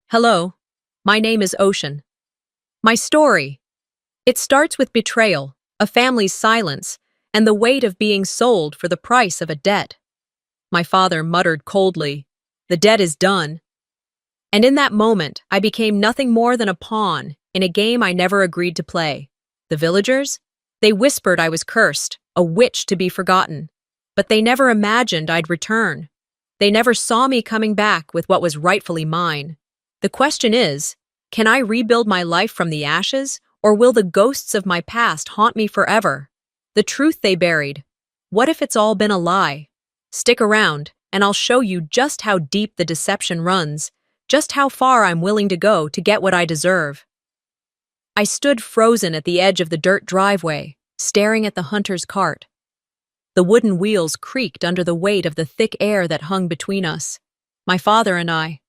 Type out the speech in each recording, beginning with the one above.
Hello, my name is Ocean. My story. It starts with betrayal, a family's silence, and the weight of being sold for the price of a debt. My father muttered coldly, "The debt is done." And in that moment, I became nothing more than a pawn in a game I never agreed to play. The villagers? They whispered I was cursed, a witch to be forgotten. But they never imagined I'd return. They never saw me coming back with what was rightfully mine. The question is, can I rebuild my life from the ashes, or will the ghosts of my past haunt me forever? The truth they buried. What if it's all been a lie? Stick around, and I'll show you just how deep the deception runs, just how far I'm willing to go to get what I deserve. I stood frozen at the edge of the dirt driveway, staring at the hunter's cart. The wooden wheels creaked under the weight of the thick air that hung between us. My father and I.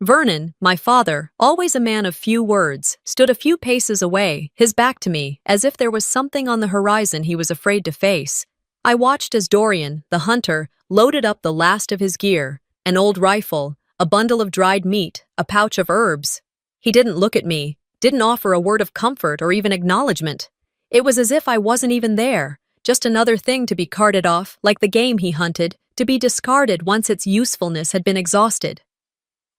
Vernon, my father, always a man of few words, stood a few paces away, his back to me, as if there was something on the horizon he was afraid to face. I watched as Dorian, the hunter, loaded up the last of his gear, an old rifle, a bundle of dried meat, a pouch of herbs. He didn't look at me, didn't offer a word of comfort or even acknowledgement. It was as if I wasn't even there, just another thing to be carted off, like the game he hunted, to be discarded once its usefulness had been exhausted.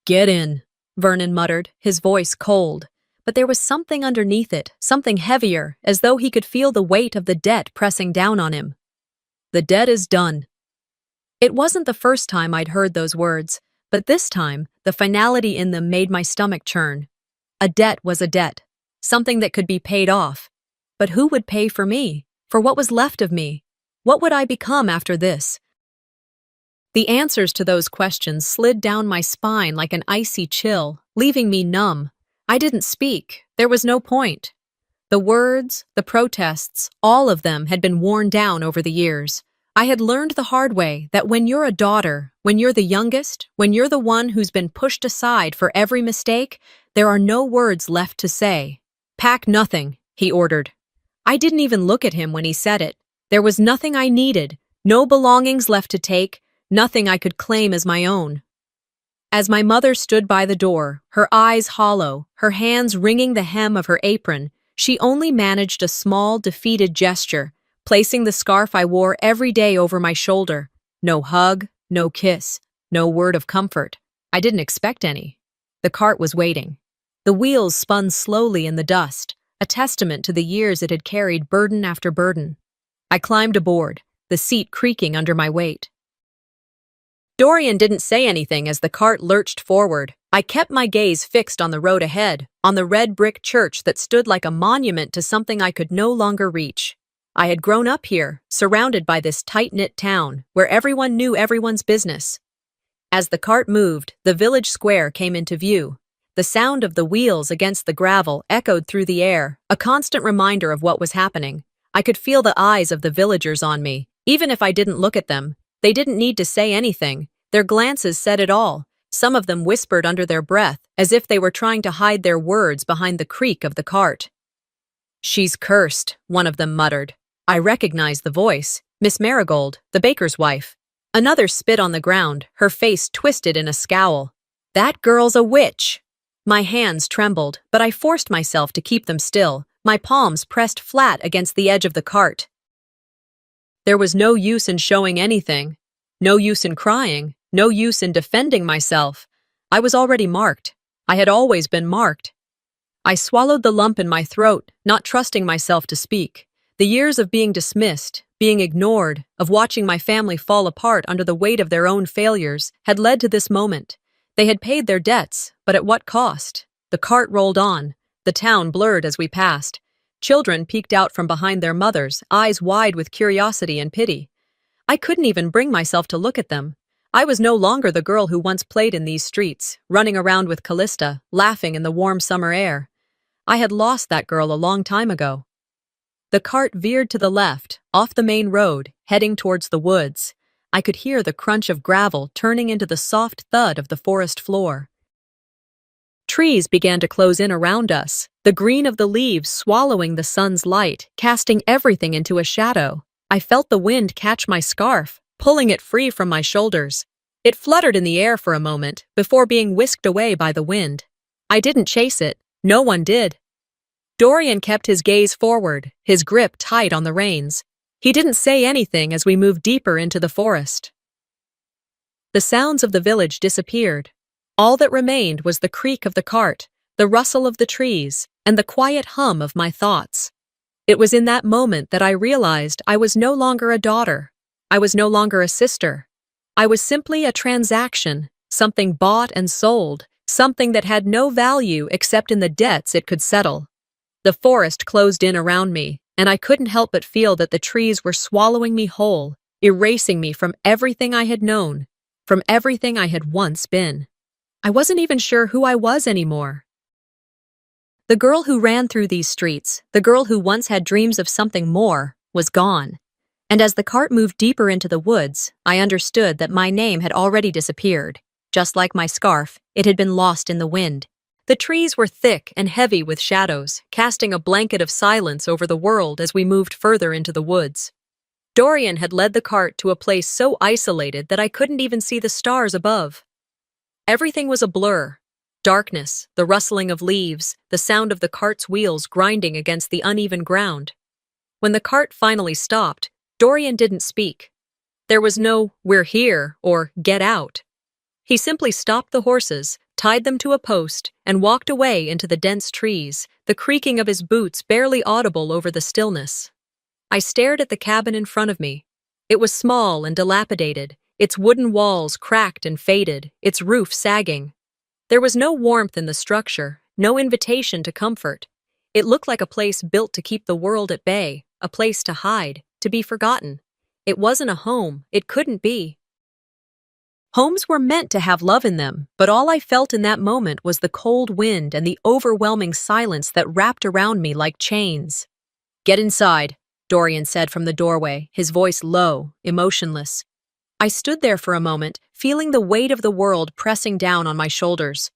"Get in," Vernon muttered, his voice cold. But there was something underneath it, something heavier, as though he could feel the weight of the debt pressing down on him. "The debt is done." It wasn't the first time I'd heard those words, but this time, the finality in them made my stomach churn. A debt was a debt, something that could be paid off. But who would pay for me? For what was left of me? What would I become after this? The answers to those questions slid down my spine like an icy chill, leaving me numb. I didn't speak. There was no point. The words, the protests, all of them had been worn down over the years. I had learned the hard way that when you're a daughter, when you're the youngest, when you're the one who's been pushed aside for every mistake, there are no words left to say. "Pack nothing," he ordered. I didn't even look at him when he said it. There was nothing I needed, no belongings left to take, nothing I could claim as my own. As my mother stood by the door, her eyes hollow, her hands wringing the hem of her apron, she only managed a small, defeated gesture, placing the scarf I wore every day over my shoulder. No hug, no kiss, no word of comfort. I didn't expect any. The cart was waiting. The wheels spun slowly in the dust, a testament to the years it had carried burden after burden. I climbed aboard, the seat creaking under my weight. Dorian didn't say anything as the cart lurched forward. I kept my gaze fixed on the road ahead, on the red brick church that stood like a monument to something I could no longer reach. I had grown up here, surrounded by this tight-knit town, where everyone knew everyone's business. As the cart moved, the village square came into view. The sound of the wheels against the gravel echoed through the air, a constant reminder of what was happening. I could feel the eyes of the villagers on me, even if I didn't look at them. They didn't need to say anything. Their glances said it all. Some of them whispered under their breath, as if they were trying to hide their words behind the creak of the cart. "She's cursed," one of them muttered. I recognized the voice, Miss Marigold, the baker's wife. Another spit on the ground, her face twisted in a scowl. "That girl's a witch." My hands trembled, but I forced myself to keep them still, my palms pressed flat against the edge of the cart. There was no use in showing anything, no use in crying, no use in defending myself. I was already marked. I had always been marked. I swallowed the lump in my throat, not trusting myself to speak. The years of being dismissed, being ignored, of watching my family fall apart under the weight of their own failures, had led to this moment. They had paid their debts, but at what cost? The cart rolled on. The town blurred as we passed. Children peeked out from behind their mothers, eyes wide with curiosity and pity. I couldn't even bring myself to look at them. I was no longer the girl who once played in these streets, running around with Callista, laughing in the warm summer air. I had lost that girl a long time ago. The cart veered to the left, off the main road, heading towards the woods. I could hear the crunch of gravel turning into the soft thud of the forest floor. Trees began to close in around us, the green of the leaves swallowing the sun's light, casting everything into a shadow. I felt the wind catch my scarf, pulling it free from my shoulders. It fluttered in the air for a moment before being whisked away by the wind. I didn't chase it. No one did. Dorian kept his gaze forward, his grip tight on the reins. He didn't say anything as we moved deeper into the forest. The sounds of the village disappeared. All that remained was the creak of the cart, the rustle of the trees, and the quiet hum of my thoughts. It was in that moment that I realized I was no longer a daughter. I was no longer a sister. I was simply a transaction, something bought and sold, something that had no value except in the debts it could settle. The forest closed in around me, and I couldn't help but feel that the trees were swallowing me whole, erasing me from everything I had known, from everything I had once been. I wasn't even sure who I was anymore. The girl who ran through these streets, the girl who once had dreams of something more, was gone. And as the cart moved deeper into the woods, I understood that my name had already disappeared. Just like my scarf, it had been lost in the wind. The trees were thick and heavy with shadows, casting a blanket of silence over the world as we moved further into the woods. Dorian had led the cart to a place so isolated that I couldn't even see the stars above. Everything was a blur. Darkness, the rustling of leaves, the sound of the cart's wheels grinding against the uneven ground. When the cart finally stopped, Dorian didn't speak. There was no "we're here" or "get out." He simply stopped the horses, tied them to a post, and walked away into the dense trees, the creaking of his boots barely audible over the stillness. I stared at the cabin in front of me. It was small and dilapidated, its wooden walls cracked and faded, its roof sagging. There was no warmth in the structure, no invitation to comfort. It looked like a place built to keep the world at bay, a place to hide, to be forgotten. It wasn't a home, it couldn't be. Homes were meant to have love in them, but all I felt in that moment was the cold wind and the overwhelming silence that wrapped around me like chains. "Get inside," Dorian said from the doorway, his voice low, emotionless. I stood there for a moment, feeling the weight of the world pressing down on my shoulders.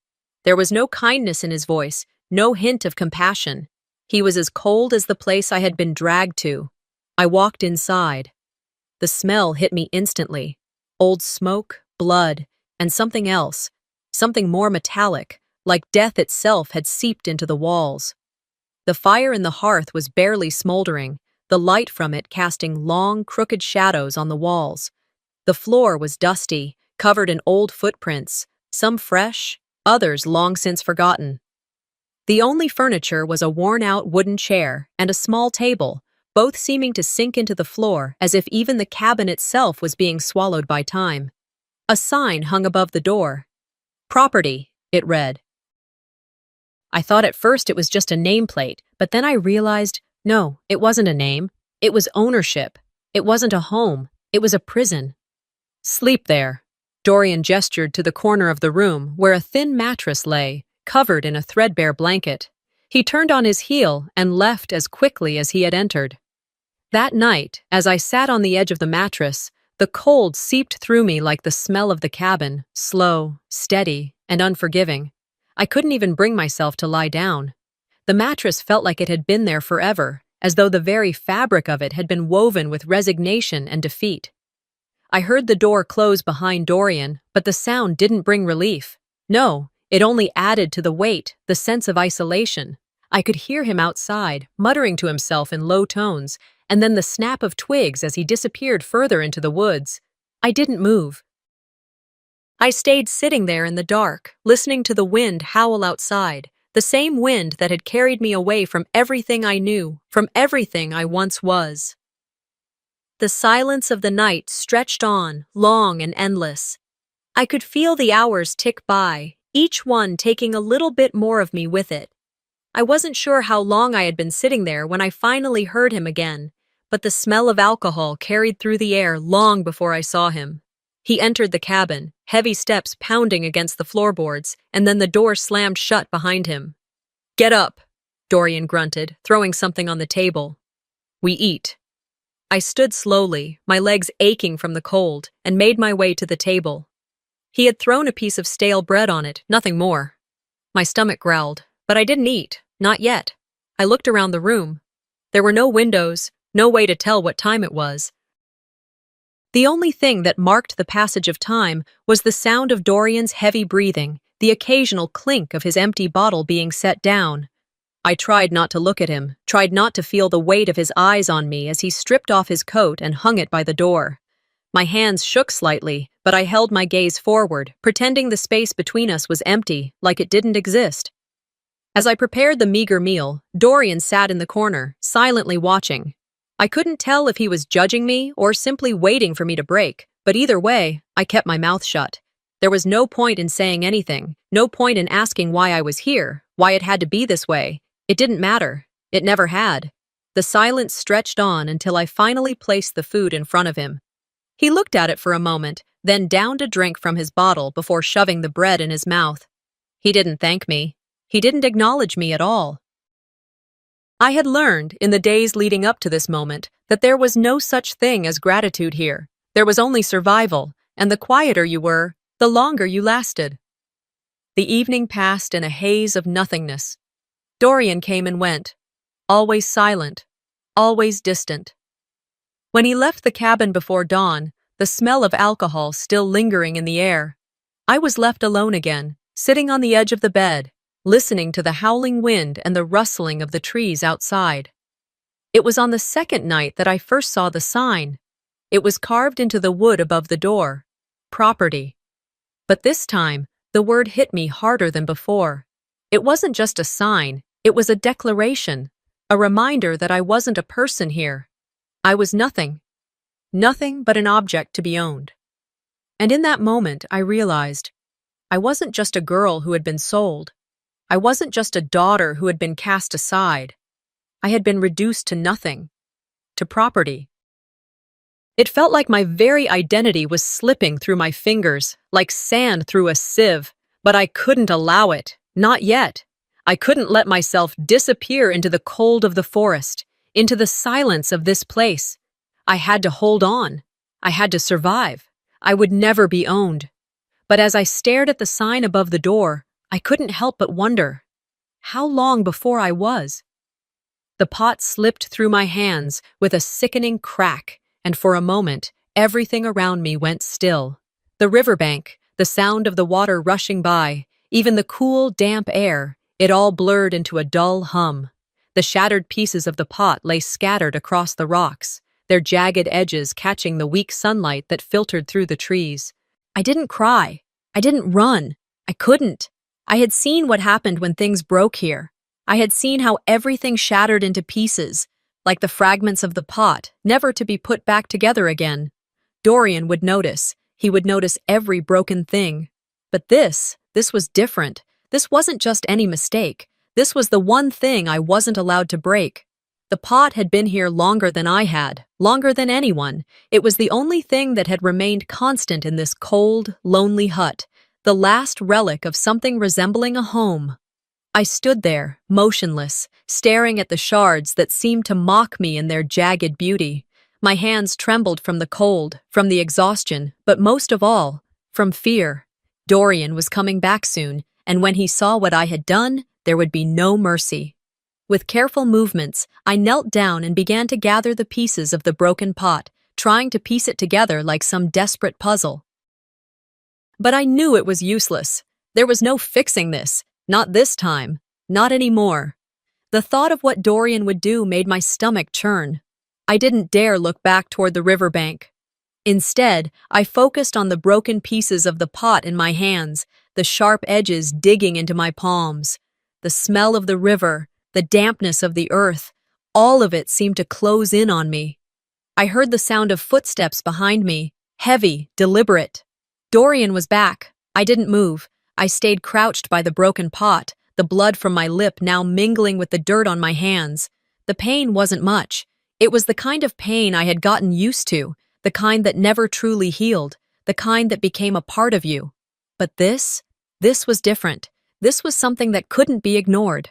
There was no kindness in his voice, no hint of compassion. He was as cold as the place I had been dragged to. I walked inside. The smell hit me instantly. Old smoke, blood, and something else, something more metallic, like death itself had seeped into the walls. The fire in the hearth was barely smoldering, the light from it casting long, crooked shadows on the walls. The floor was dusty, covered in old footprints, some fresh, others long since forgotten. The only furniture was a worn-out wooden chair and a small table, both seeming to sink into the floor as if even the cabin itself was being swallowed by time. A sign hung above the door. "Property," it read. I thought at first it was just a nameplate, but then I realized, no, it wasn't a name. It was ownership. It wasn't a home. It was a prison. "Sleep there." Dorian gestured to the corner of the room where a thin mattress lay, covered in a threadbare blanket. He turned on his heel and left as quickly as he had entered. That night, as I sat on the edge of the mattress, the cold seeped through me like the smell of the cabin, slow, steady, and unforgiving. I couldn't even bring myself to lie down. The mattress felt like it had been there forever, as though the very fabric of it had been woven with resignation and defeat. I heard the door close behind Dorian, but the sound didn't bring relief. No, it only added to the weight, the sense of isolation. I could hear him outside, muttering to himself in low tones, and then the snap of twigs as he disappeared further into the woods. I didn't move. I stayed sitting there in the dark, listening to the wind howl outside, the same wind that had carried me away from everything I knew, from everything I once was. The silence of the night stretched on, long and endless. I could feel the hours tick by, each one taking a little bit more of me with it. I wasn't sure how long I had been sitting there when I finally heard him again, but the smell of alcohol carried through the air long before I saw him. He entered the cabin, heavy steps pounding against the floorboards, and then the door slammed shut behind him. "Get up," Dorian grunted, throwing something on the table. "We eat." I stood slowly, my legs aching from the cold, and made my way to the table. He had thrown a piece of stale bread on it, nothing more. My stomach growled, but I didn't eat, not yet. I looked around the room. There were no windows, no way to tell what time it was. The only thing that marked the passage of time was the sound of Dorian's heavy breathing, the occasional clink of his empty bottle being set down. I tried not to look at him, tried not to feel the weight of his eyes on me as he stripped off his coat and hung it by the door. My hands shook slightly, but I held my gaze forward, pretending the space between us was empty, like it didn't exist. As I prepared the meager meal, Dorian sat in the corner, silently watching. I couldn't tell if he was judging me or simply waiting for me to break, but either way, I kept my mouth shut. There was no point in saying anything, no point in asking why I was here, why it had to be this way. It didn't matter. It never had. The silence stretched on until I finally placed the food in front of him. He looked at it for a moment, then downed a drink from his bottle before shoving the bread in his mouth. He didn't thank me. He didn't acknowledge me at all. I had learned, in the days leading up to this moment, that there was no such thing as gratitude here. There was only survival, and the quieter you were, the longer you lasted. The evening passed in a haze of nothingness. Dorian came and went, always silent, always distant. When he left the cabin before dawn, the smell of alcohol still lingering in the air, I was left alone again, sitting on the edge of the bed, listening to the howling wind and the rustling of the trees outside. It was on the second night that I first saw the sign. It was carved into the wood above the door. Property. But this time, the word hit me harder than before. It wasn't just a sign, it was a declaration, a reminder that I wasn't a person here. I was nothing. Nothing but an object to be owned. And in that moment, I realized I wasn't just a girl who had been sold. I wasn't just a daughter who had been cast aside. I had been reduced to nothing, to property. It felt like my very identity was slipping through my fingers, like sand through a sieve, but I couldn't allow it, not yet. I couldn't let myself disappear into the cold of the forest, into the silence of this place. I had to hold on. I had to survive. I would never be owned. But as I stared at the sign above the door, I couldn't help but wonder, how long before I was? The pot slipped through my hands with a sickening crack, and for a moment, everything around me went still. The riverbank, the sound of the water rushing by, even the cool, damp air, it all blurred into a dull hum. The shattered pieces of the pot lay scattered across the rocks, their jagged edges catching the weak sunlight that filtered through the trees. I didn't cry. I didn't run. I couldn't. I had seen what happened when things broke here. I had seen how everything shattered into pieces, like the fragments of the pot, never to be put back together again. Dorian would notice. He would notice every broken thing. But this was different. This wasn't just any mistake. This was the one thing I wasn't allowed to break. The pot had been here longer than I had, longer than anyone. It was the only thing that had remained constant in this cold, lonely hut, the last relic of something resembling a home. I stood there, motionless, staring at the shards that seemed to mock me in their jagged beauty. My hands trembled from the cold, from the exhaustion, but most of all, from fear. Dorian was coming back soon, and when he saw what I had done, there would be no mercy. With careful movements, I knelt down and began to gather the pieces of the broken pot, trying to piece it together like some desperate puzzle. But I knew it was useless. There was no fixing this. Not this time. Not anymore. The thought of what Dorian would do made my stomach churn. I didn't dare look back toward the riverbank. Instead, I focused on the broken pieces of the pot in my hands, the sharp edges digging into my palms. The smell of the river, the dampness of the earth, all of it seemed to close in on me. I heard the sound of footsteps behind me, heavy, deliberate. Dorian was back. I didn't move. I stayed crouched by the broken pot, the blood from my lip now mingling with the dirt on my hands. The pain wasn't much. It was the kind of pain I had gotten used to, the kind that never truly healed, the kind that became a part of you. But this was different. This was something that couldn't be ignored.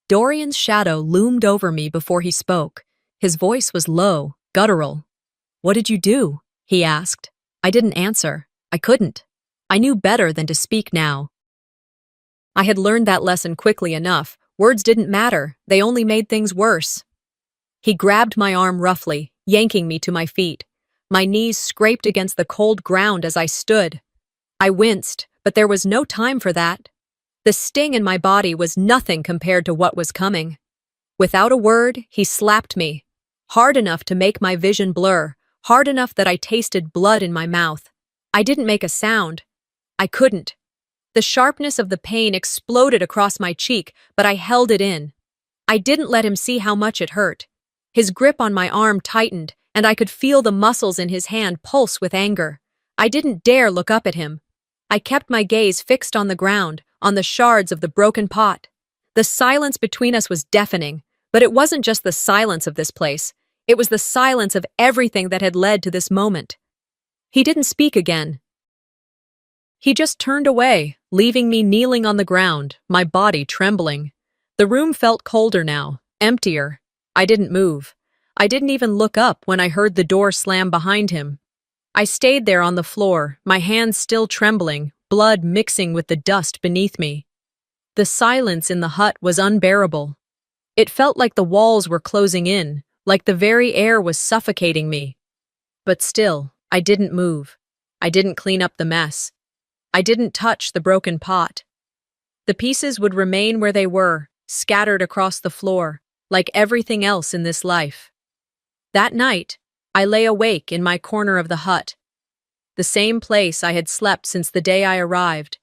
Dorian's shadow loomed over me before he spoke. His voice was low, guttural. "What did you do?" he asked. I didn't answer. I couldn't. I knew better than to speak now. I had learned that lesson quickly enough. Words didn't matter. They only made things worse. He grabbed my arm roughly, yanking me to my feet. My knees scraped against the cold ground as I stood. I winced, but there was no time for that. The sting in my body was nothing compared to what was coming. Without a word, he slapped me, hard enough to make my vision blur, hard enough that I tasted blood in my mouth. I didn't make a sound. I couldn't. The sharpness of the pain exploded across my cheek, but I held it in. I didn't let him see how much it hurt. His grip on my arm tightened, and I could feel the muscles in his hand pulse with anger. I didn't dare look up at him. I kept my gaze fixed on the ground, on the shards of the broken pot. The silence between us was deafening, but it wasn't just the silence of this place. It was the silence of everything that had led to this moment. He didn't speak again. He just turned away, leaving me kneeling on the ground, my body trembling. The room felt colder now, emptier. I didn't move. I didn't even look up when I heard the door slam behind him. I stayed there on the floor, my hands still trembling, blood mixing with the dust beneath me. The silence in the hut was unbearable. It felt like the walls were closing in, like the very air was suffocating me. But still, I didn't move. I didn't clean up the mess. I didn't touch the broken pot. The pieces would remain where they were, scattered across the floor, like everything else in this life. That night, I lay awake in my corner of the hut. The same place I had slept since the day I arrived.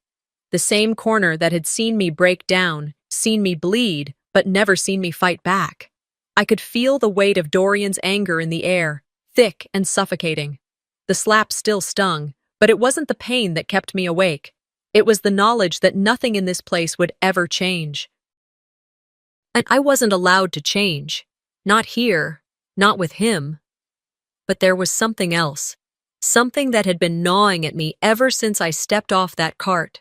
The same corner that had seen me break down, seen me bleed, but never seen me fight back. I could feel the weight of Dorian's anger in the air, thick and suffocating. The slap still stung, but it wasn't the pain that kept me awake. It was the knowledge that nothing in this place would ever change. And I wasn't allowed to change. Not here, not with him. But there was something else. Something that had been gnawing at me ever since I stepped off that cart.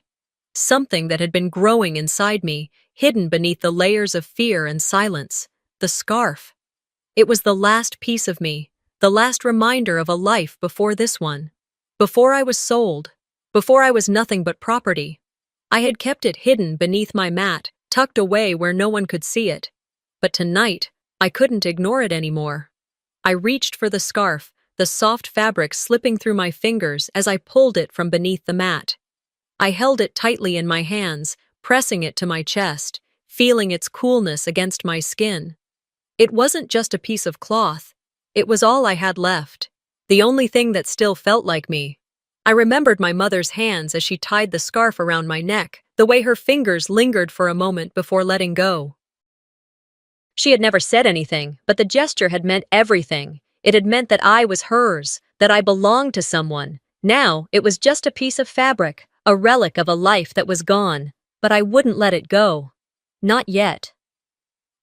Something that had been growing inside me, hidden beneath the layers of fear and silence. The scarf. It was the last piece of me, the last reminder of a life before this one. Before I was sold. Before I was nothing but property. I had kept it hidden beneath my mat, tucked away where no one could see it. But tonight, I couldn't ignore it anymore. I reached for the scarf, the soft fabric slipping through my fingers as I pulled it from beneath the mat. I held it tightly in my hands, pressing it to my chest, feeling its coolness against my skin. It wasn't just a piece of cloth. It was all I had left, the only thing that still felt like me. I remembered my mother's hands as she tied the scarf around my neck, the way her fingers lingered for a moment before letting go. She had never said anything, but the gesture had meant everything. It had meant that I was hers, that I belonged to someone. Now, it was just a piece of fabric, a relic of a life that was gone, but I wouldn't let it go. Not yet.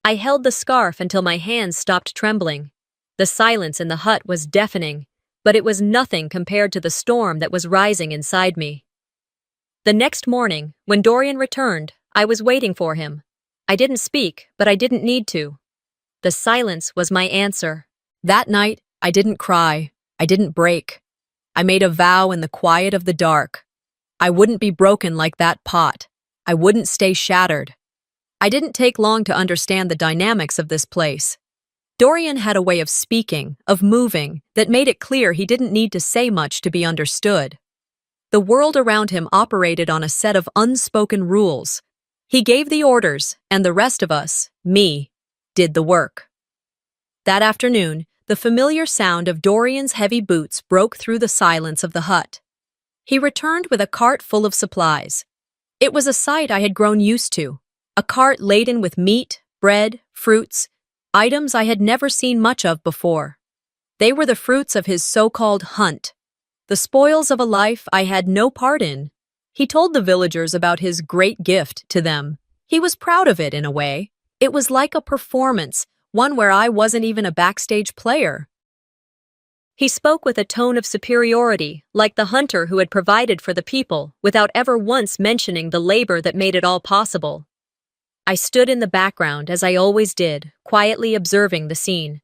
I held the scarf until my hands stopped trembling. The silence in the hut was deafening, but it was nothing compared to the storm that was rising inside me. The next morning, when Dorian returned, I was waiting for him. I didn't speak, but I didn't need to. The silence was my answer. That night, I didn't cry. I didn't break. I made a vow in the quiet of the dark. I wouldn't be broken like that pot. I wouldn't stay shattered. I didn't take long to understand the dynamics of this place. Dorian had a way of speaking, of moving, that made it clear he didn't need to say much to be understood. The world around him operated on a set of unspoken rules. He gave the orders, and the rest of us, me, did the work. That afternoon, the familiar sound of Dorian's heavy boots broke through the silence of the hut. He returned with a cart full of supplies. It was a sight I had grown used to, a cart laden with meat, bread, fruits, items I had never seen much of before. They were the fruits of his so-called hunt, the spoils of a life I had no part in. He told the villagers about his great gift to them. He was proud of it in a way. It was like a performance, one where I wasn't even a backstage player. He spoke with a tone of superiority, like the hunter who had provided for the people, without ever once mentioning the labor that made it all possible. I stood in the background, as I always did, quietly observing the scene.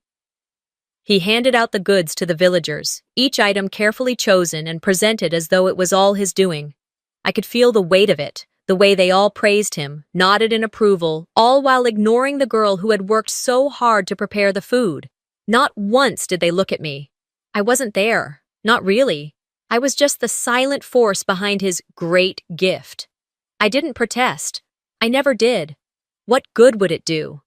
He handed out the goods to the villagers, each item carefully chosen and presented as though it was all his doing. I could feel the weight of it, the way they all praised him, nodded in approval, all while ignoring the girl who had worked so hard to prepare the food. Not once did they look at me. I wasn't there. Not really. I was just the silent force behind his great gift. I didn't protest. I never did. What good would it do?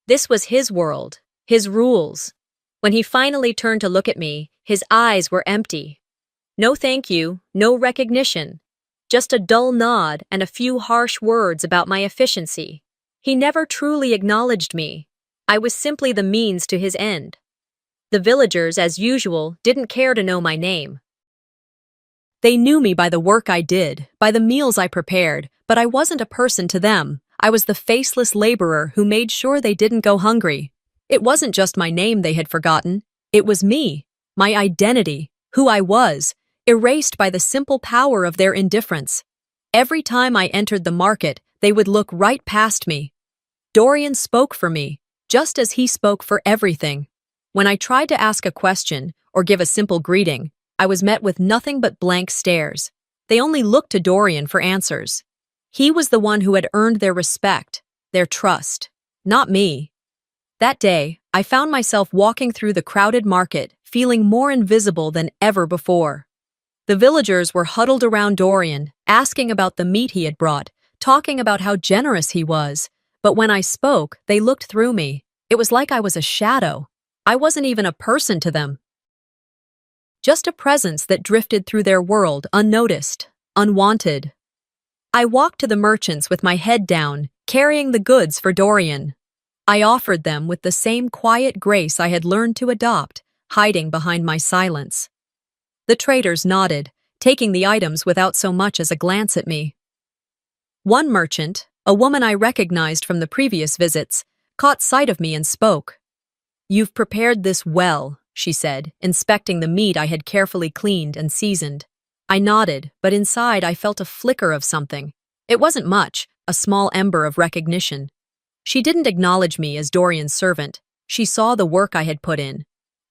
This was his world, his rules. When he finally turned to look at me, his eyes were empty. No thank you, no recognition. Just a dull nod and a few harsh words about my efficiency. He never truly acknowledged me. I was simply the means to his end. The villagers, as usual, didn't care to know my name. They knew me by the work I did, by the meals I prepared, but I wasn't a person to them. I was the faceless laborer who made sure they didn't go hungry. It wasn't just my name they had forgotten. It was me, my identity, who I was, erased by the simple power of their indifference. Every time I entered the market, they would look right past me. Dorian spoke for me, just as he spoke for everything. When I tried to ask a question or give a simple greeting, I was met with nothing but blank stares. They only looked to Dorian for answers. He was the one who had earned their respect, their trust, not me. That day, I found myself walking through the crowded market, feeling more invisible than ever before. The villagers were huddled around Dorian, asking about the meat he had brought, talking about how generous he was. But when I spoke, they looked through me. It was like I was a shadow. I wasn't even a person to them. Just a presence that drifted through their world unnoticed, unwanted. I walked to the merchants with my head down, carrying the goods for Dorian. I offered them with the same quiet grace I had learned to adopt, hiding behind my silence. The traders nodded, taking the items without so much as a glance at me. One merchant, a woman I recognized from the previous visits, caught sight of me and spoke. "You've prepared this well," she said, inspecting the meat I had carefully cleaned and seasoned. I nodded, but inside I felt a flicker of something. It wasn't much, a small ember of recognition. She didn't acknowledge me as Dorian's servant. She saw the work I had put in.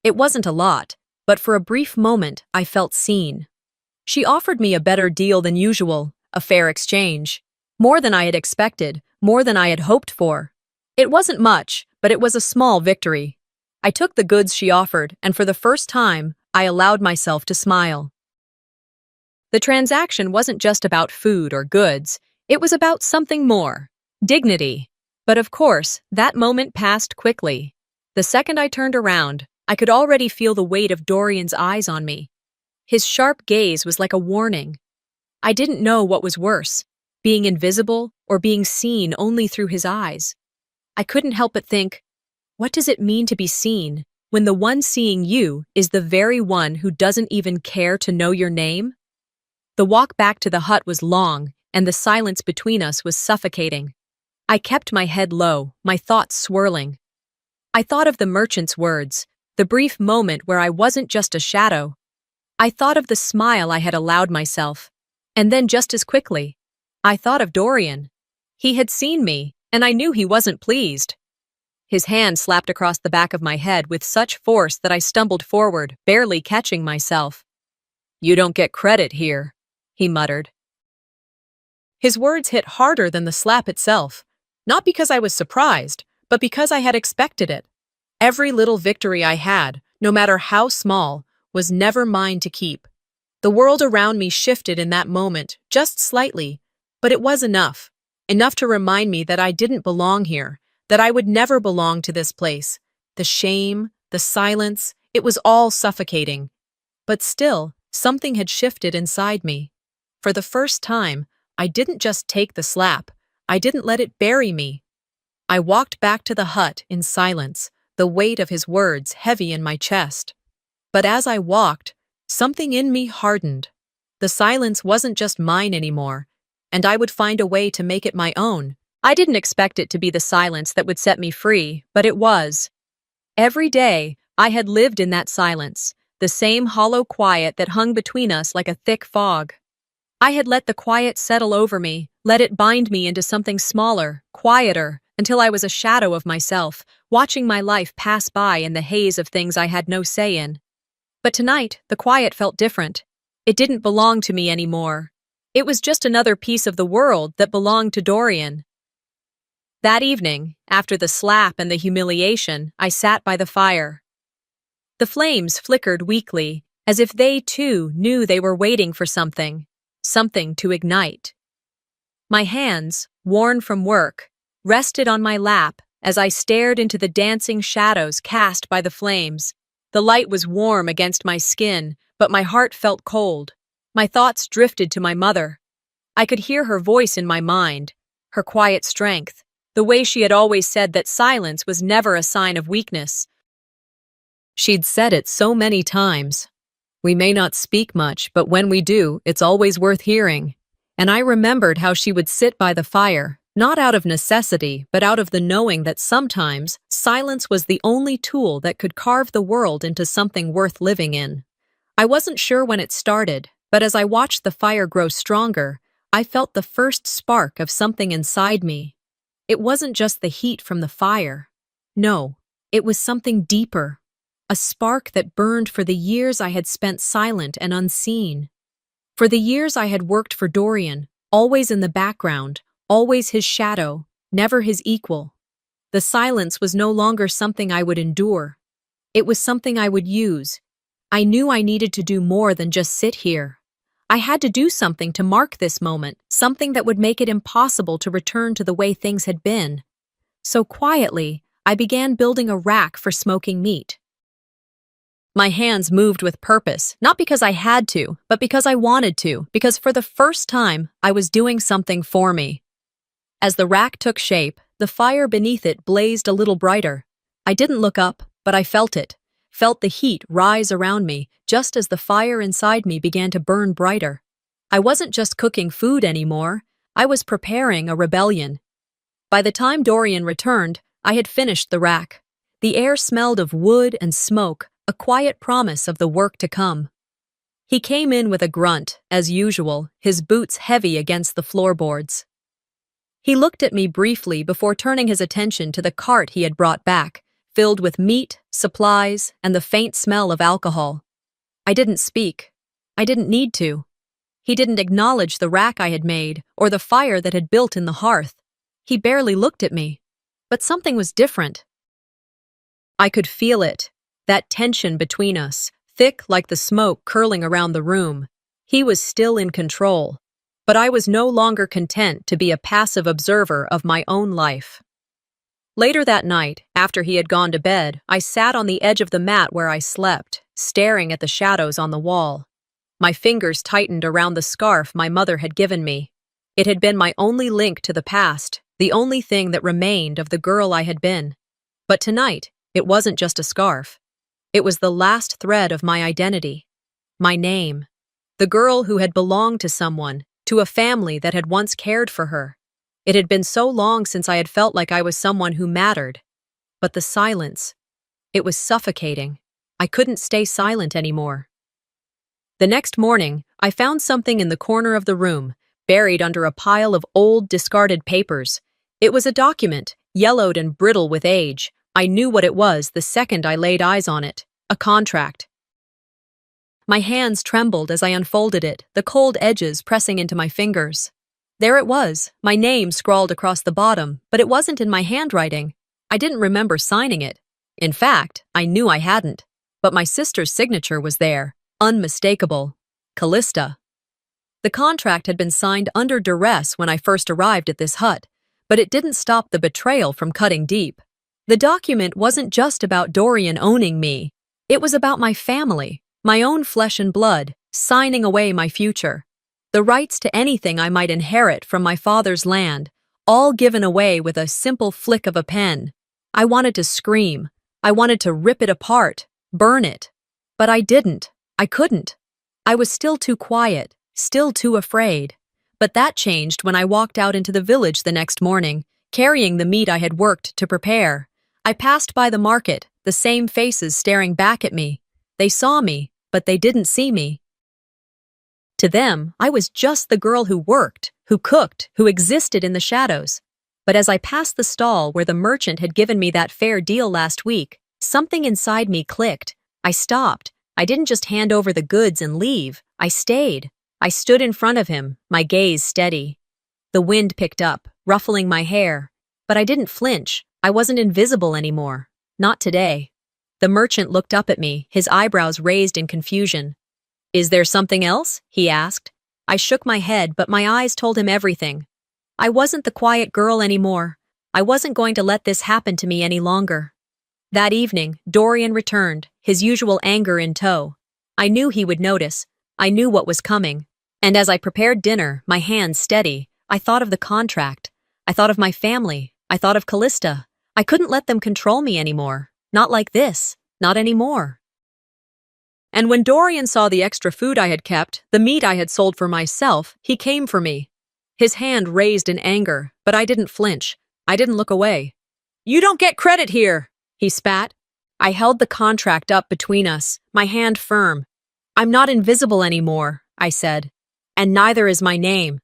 It wasn't a lot, but for a brief moment I felt seen. She offered me a better deal than usual, a fair exchange. More than I had expected, more than I had hoped for. It wasn't much, but it was a small victory. I took the goods she offered, and for the first time, I allowed myself to smile. The transaction wasn't just about food or goods, it was about something more, dignity. But of course, that moment passed quickly. The second I turned around, I could already feel the weight of Dorian's eyes on me. His sharp gaze was like a warning. I didn't know what was worse, being invisible or being seen only through his eyes. I couldn't help but think, what does it mean to be seen when the one seeing you is the very one who doesn't even care to know your name? The walk back to the hut was long, and the silence between us was suffocating. I kept my head low, my thoughts swirling. I thought of the merchant's words, the brief moment where I wasn't just a shadow. I thought of the smile I had allowed myself. And then just as quickly, I thought of Dorian. He had seen me, and I knew he wasn't pleased. His hand slapped across the back of my head with such force that I stumbled forward, barely catching myself. "You don't get credit here," he muttered. His words hit harder than the slap itself, not because I was surprised, but because I had expected it. Every little victory I had, no matter how small, was never mine to keep. The world around me shifted in that moment, just slightly, but it was enough to remind me that I didn't belong here, that I would never belong to this place. The shame, the silence, it was all suffocating. But still, something had shifted inside me. For the first time, I didn't just take the slap. I didn't let it bury me. I walked back to the hut in silence, the weight of his words heavy in my chest. But as I walked, something in me hardened. The silence wasn't just mine anymore, and I would find a way to make it my own. I didn't expect it to be the silence that would set me free, but it was. Every day, I had lived in that silence, the same hollow quiet that hung between us like a thick fog. I had let the quiet settle over me, let it bind me into something smaller, quieter, until I was a shadow of myself, watching my life pass by in the haze of things I had no say in. But tonight, the quiet felt different. It didn't belong to me anymore. It was just another piece of the world that belonged to Dorian. That evening, after the slap and the humiliation, I sat by the fire. The flames flickered weakly, as if they too knew they were waiting for something to ignite. My hands, worn from work, rested on my lap as I stared into the dancing shadows cast by the flames. The light was warm against my skin, but my heart felt cold. My thoughts drifted to my mother. I could hear her voice in my mind, her quiet strength, the way she had always said that silence was never a sign of weakness. She'd said it so many times. We may not speak much, but when we do, it's always worth hearing. And I remembered how she would sit by the fire, not out of necessity, but out of the knowing that sometimes silence was the only tool that could carve the world into something worth living in. I wasn't sure when it started, but as I watched the fire grow stronger, I felt the first spark of something inside me. It wasn't just the heat from the fire. No, it was something deeper. A spark that burned for the years I had spent silent and unseen. For the years I had worked for Dorian, always in the background, always his shadow, never his equal. The silence was no longer something I would endure. It was something I would use. I knew I needed to do more than just sit here. I had to do something to mark this moment, something that would make it impossible to return to the way things had been. So quietly, I began building a rack for smoking meat. My hands moved with purpose, not because I had to, but because I wanted to, because for the first time, I was doing something for me. As the rack took shape, the fire beneath it blazed a little brighter. I didn't look up, but I felt it, felt the heat rise around me, just as the fire inside me began to burn brighter. I wasn't just cooking food anymore, I was preparing a rebellion. By the time Dorian returned, I had finished the rack. The air smelled of wood and smoke, a quiet promise of the work to come. He came in with a grunt, as usual, his boots heavy against the floorboards. He looked at me briefly before turning his attention to the cart he had brought back, filled with meat, supplies, and the faint smell of alcohol. I didn't speak. I didn't need to. He didn't acknowledge the rack I had made or the fire that had built in the hearth. He barely looked at me. But something was different. I could feel it. That tension between us, thick like the smoke curling around the room. He was still in control, but I was no longer content to be a passive observer of my own life. Later that night, after he had gone to bed, I sat on the edge of the mat where I slept, staring at the shadows on the wall. My fingers tightened around the scarf my mother had given me. It had been my only link to the past, the only thing that remained of the girl I had been. But tonight, it wasn't just a scarf. It was the last thread of my identity. My name. The girl who had belonged to someone, to a family that had once cared for her. It had been so long since I had felt like I was someone who mattered. But the silence. It was suffocating. I couldn't stay silent anymore. The next morning, I found something in the corner of the room, buried under a pile of old, discarded papers. It was a document, yellowed and brittle with age. I knew what it was the second I laid eyes on it. A contract. My hands trembled as I unfolded it, the cold edges pressing into my fingers. There it was, my name scrawled across the bottom, but it wasn't in my handwriting. I didn't remember signing it. In fact, I knew I hadn't. But my sister's signature was there, unmistakable. Callista. The contract had been signed under duress when I first arrived at this hut, but it didn't stop the betrayal from cutting deep. The document wasn't just about Dorian owning me. It was about my family, my own flesh and blood, signing away my future. The rights to anything I might inherit from my father's land, all given away with a simple flick of a pen. I wanted to scream. I wanted to rip it apart, burn it. But I didn't. I couldn't. I was still too quiet, still too afraid. But that changed when I walked out into the village the next morning, carrying the meat I had worked to prepare. I passed by the market, the same faces staring back at me. They saw me, but they didn't see me. To them, I was just the girl who worked, who cooked, who existed in the shadows. But as I passed the stall where the merchant had given me that fair deal last week, something inside me clicked. I stopped. I didn't just hand over the goods and leave. I stayed. I stood in front of him, my gaze steady. The wind picked up, ruffling my hair. But I didn't flinch. I wasn't invisible anymore. Not today. The merchant looked up at me, his eyebrows raised in confusion. "Is there something else?" he asked. I shook my head, but my eyes told him everything. I wasn't the quiet girl anymore. I wasn't going to let this happen to me any longer. That evening, Dorian returned, his usual anger in tow. I knew he would notice. I knew what was coming. And as I prepared dinner, my hands steady, I thought of the contract. I thought of my family. I thought of Callista. I couldn't let them control me anymore. Not like this. Not anymore. And when Dorian saw the extra food I had kept, the meat I had sold for myself, he came for me. His hand raised in anger, but I didn't flinch. I didn't look away. "You don't get credit here," he spat. I held the contract up between us, my hand firm. "I'm not invisible anymore," I said. "And neither is my name."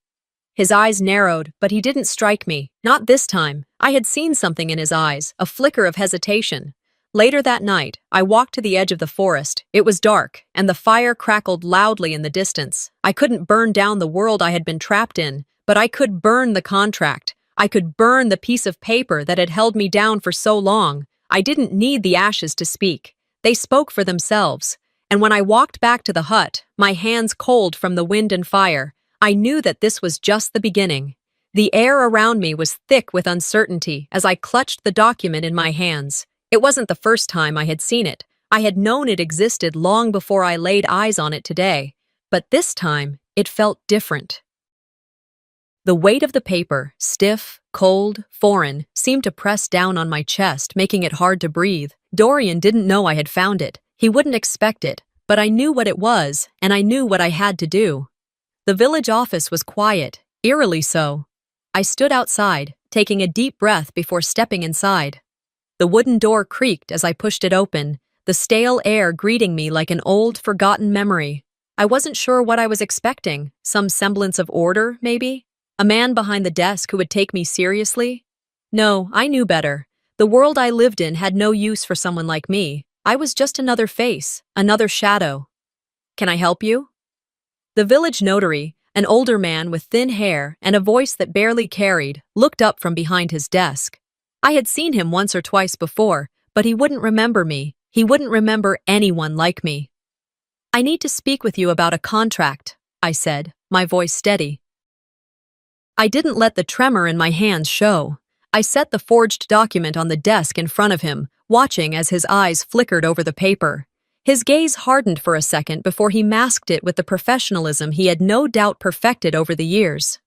His eyes narrowed, but he didn't strike me. Not this time. I had seen something in his eyes, a flicker of hesitation. Later that night, I walked to the edge of the forest. It was dark, and the fire crackled loudly in the distance. I couldn't burn down the world I had been trapped in, but I could burn the contract. I could burn the piece of paper that had held me down for so long. I didn't need the ashes to speak. They spoke for themselves. And when I walked back to the hut, my hands cold from the wind and fire, I knew that this was just the beginning. The air around me was thick with uncertainty as I clutched the document in my hands. It wasn't the first time I had seen it. I had known it existed long before I laid eyes on it today. But this time, it felt different. The weight of the paper, stiff, cold, foreign, seemed to press down on my chest, making it hard to breathe. Dorian didn't know I had found it. He wouldn't expect it, but I knew what it was, and I knew what I had to do. The village office was quiet, eerily so. I stood outside, taking a deep breath before stepping inside. The wooden door creaked as I pushed it open, the stale air greeting me like an old, forgotten memory. I wasn't sure what I was expecting. Some semblance of order, maybe? A man behind the desk who would take me seriously? No, I knew better. The world I lived in had no use for someone like me. I was just another face, another shadow. "Can I help you?" The village notary, an older man with thin hair and a voice that barely carried, looked up from behind his desk. I had seen him once or twice before, but he wouldn't remember me. He wouldn't remember anyone like me. "I need to speak with you about a contract," I said, my voice steady. I didn't let the tremor in my hands show. I set the forged document on the desk in front of him, watching as his eyes flickered over the paper. His gaze hardened for a second before he masked it with the professionalism he had no doubt perfected over the years.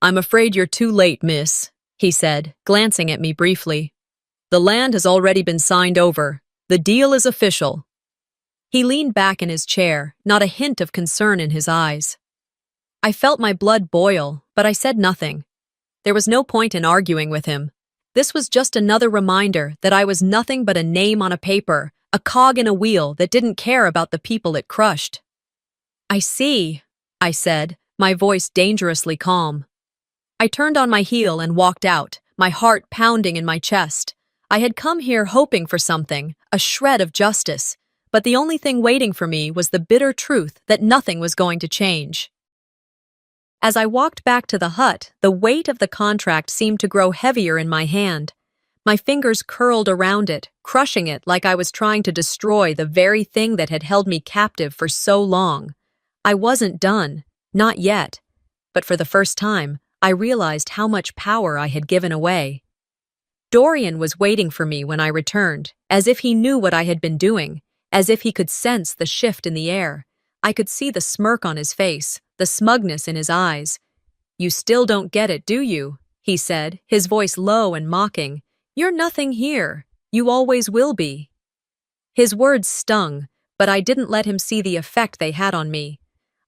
"I'm afraid you're too late, miss," he said, glancing at me briefly. "The land has already been signed over. The deal is official." He leaned back in his chair, not a hint of concern in his eyes. I felt my blood boil, but I said nothing. There was no point in arguing with him. This was just another reminder that I was nothing but a name on a paper, a cog in a wheel that didn't care about the people it crushed. "I see," I said, my voice dangerously calm. I turned on my heel and walked out, my heart pounding in my chest. I had come here hoping for something, a shred of justice, but the only thing waiting for me was the bitter truth that nothing was going to change. As I walked back to the hut, the weight of the contract seemed to grow heavier in my hand. My fingers curled around it, crushing it like I was trying to destroy the very thing that had held me captive for so long. I wasn't done, not yet, but for the first time, I realized how much power I had given away. Dorian was waiting for me when I returned, as if he knew what I had been doing, as if he could sense the shift in the air. I could see the smirk on his face, the smugness in his eyes. "You still don't get it, do you?" he said, his voice low and mocking. "You're nothing here. You always will be." His words stung, but I didn't let him see the effect they had on me.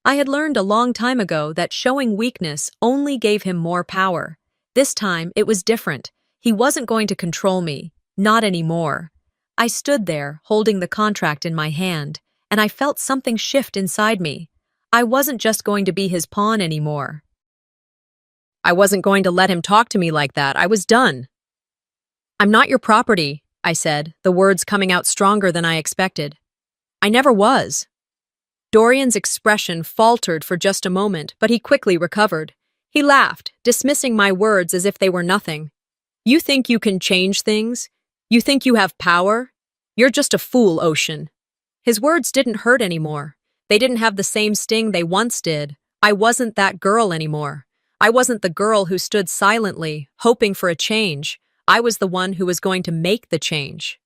I had learned a long time ago that showing weakness only gave him more power. This time, it was different. He wasn't going to control me, not anymore. I stood there, holding the contract in my hand, and I felt something shift inside me. I wasn't just going to be his pawn anymore. I wasn't going to let him talk to me like that. I was done. "I'm not your property," I said, the words coming out stronger than I expected. "I never was." Dorian's expression faltered for just a moment, but he quickly recovered. He laughed, dismissing my words as if they were nothing. "You think you can change things? You think you have power? You're just a fool, Ocean. His words didn't hurt anymore. They didn't have the same sting they once did. I wasn't that girl anymore. I wasn't the girl who stood silently, hoping for a change. I was the one who was going to make the change.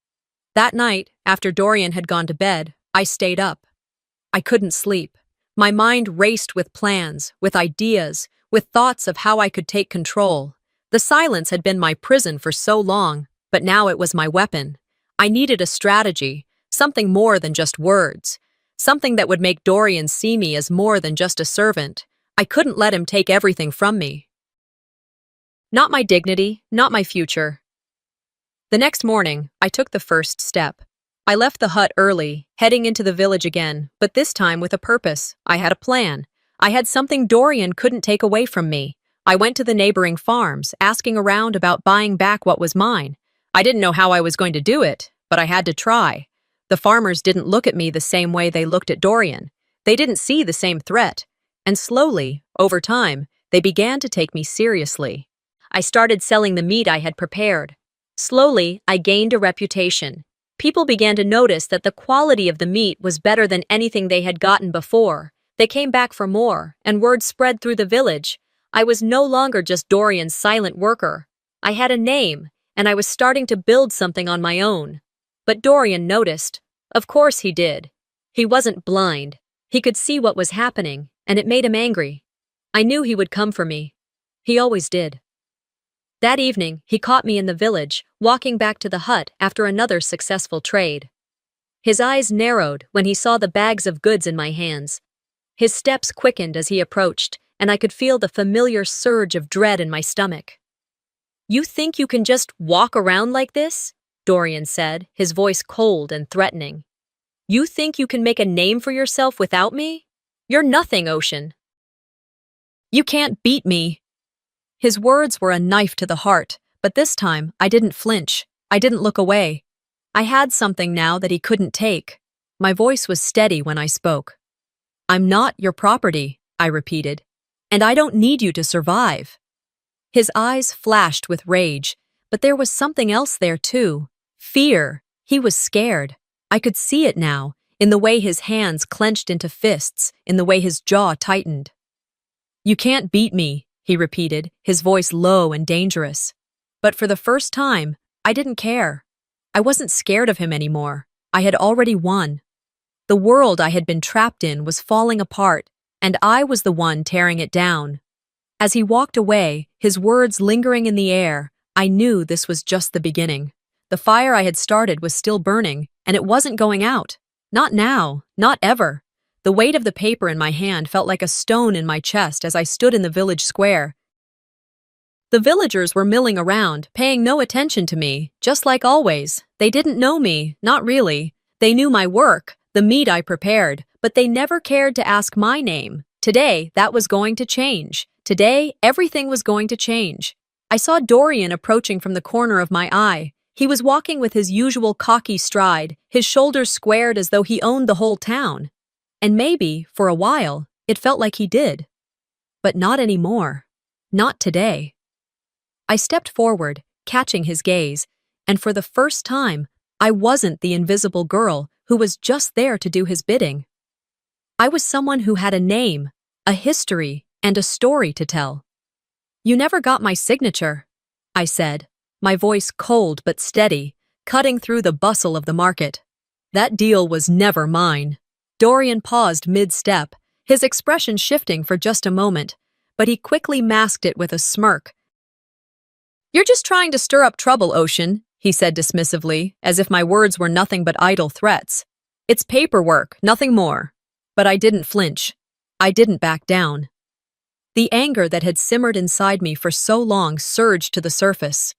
That night, after Dorian had gone to bed, I stayed up. I couldn't sleep. My mind raced with plans, with ideas, with thoughts of how I could take control. The silence had been my prison for so long, but now it was my weapon. I needed a strategy, something more than just words, something that would make Dorian see me as more than just a servant. I couldn't let him take everything from me. Not my dignity, not my future. The next morning, I took the first step. I left the hut early, heading into the village again, but this time with a purpose. I had a plan. I had something Dorian couldn't take away from me. I went to the neighboring farms, asking around about buying back what was mine. I didn't know how I was going to do it, but I had to try. The farmers didn't look at me the same way they looked at Dorian. They didn't see the same threat. And slowly, over time, they began to take me seriously. I started selling the meat I had prepared. Slowly, I gained a reputation. People began to notice that the quality of the meat was better than anything they had gotten before. They came back for more, and word spread through the village. I was no longer just Dorian's silent worker. I had a name, and I was starting to build something on my own. But Dorian noticed. Of course he did. He wasn't blind. He could see what was happening, and it made him angry. I knew he would come for me. He always did. That evening, he caught me in the village, walking back to the hut after another successful trade. His eyes narrowed when he saw the bags of goods in my hands. His steps quickened as he approached, and I could feel the familiar surge of dread in my stomach. "You think you can just walk around like this?" Dorian said, his voice cold and threatening. "You think you can make a name for yourself without me? You're nothing, Ocean. You can't beat me." His words were a knife to the heart, but this time I didn't flinch. I didn't look away. I had something now that he couldn't take. My voice was steady when I spoke. "I'm not your property," I repeated, "and I don't need you to survive." His eyes flashed with rage, but there was something else there too. Fear. He was scared. I could see it now, in the way his hands clenched into fists, in the way his jaw tightened. "You can't beat me," he repeated, his voice low and dangerous. But for the first time, I didn't care. I wasn't scared of him anymore. I had already won. The world I had been trapped in was falling apart, and I was the one tearing it down. As he walked away, his words lingering in the air, I knew this was just the beginning. The fire I had started was still burning, and it wasn't going out. Not now, not ever. The weight of the paper in my hand felt like a stone in my chest as I stood in the village square. The villagers were milling around, paying no attention to me, just like always. They didn't know me, not really. They knew my work, the meat I prepared, but they never cared to ask my name. Today, that was going to change. Today, everything was going to change. I saw Dorian approaching from the corner of my eye. He was walking with his usual cocky stride, his shoulders squared as though he owned the whole town. And maybe, for a while, it felt like he did. But not anymore. Not today. I stepped forward, catching his gaze, and for the first time, I wasn't the invisible girl who was just there to do his bidding. I was someone who had a name, a history, and a story to tell. "You never got my signature," I said, my voice cold but steady, cutting through the bustle of the market. "That deal was never mine." Dorian paused mid-step, his expression shifting for just a moment, but he quickly masked it with a smirk. "You're just trying to stir up trouble, Ocean," he said dismissively, as if my words were nothing but idle threats. "It's paperwork, nothing more." But I didn't flinch. I didn't back down. The anger that had simmered inside me for so long surged to the surface.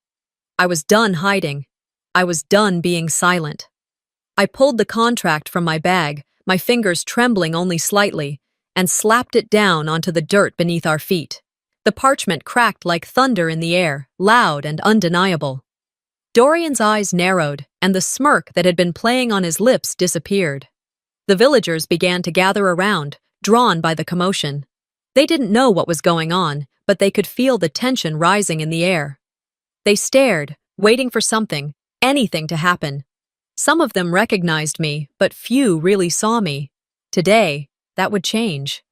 I was done hiding. I was done being silent. I pulled the contract from my bag, my fingers trembling only slightly, and slapped it down onto the dirt beneath our feet. The parchment cracked like thunder in the air, loud and undeniable. Dorian's eyes narrowed, and the smirk that had been playing on his lips disappeared. The villagers began to gather around, drawn by the commotion. They didn't know what was going on, but they could feel the tension rising in the air. They stared, waiting for something, anything to happen. Some of them recognized me, but few really saw me. Today, that would change.